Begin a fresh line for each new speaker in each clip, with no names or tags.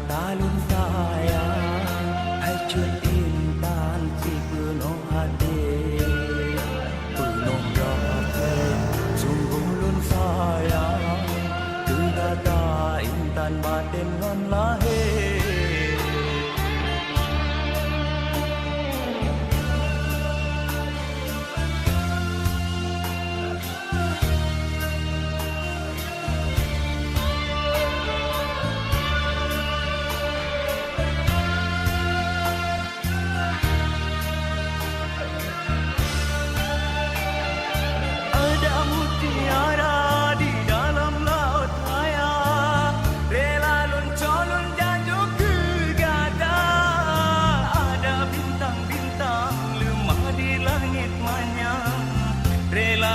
talon sayang hai chuyện intan si penuh hati penuh rasa sungguh lun sayang kegata intan batin ngan lahir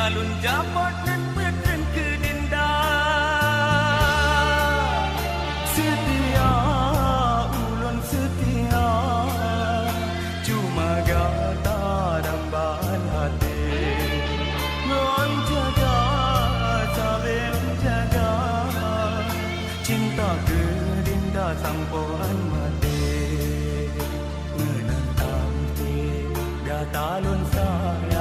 Lun japat dan beten ke denda setia ulun setia cuma gata damban hati ngon jaga sabel jaga cinta ke denda sampoan mati menentang ti gata lun saya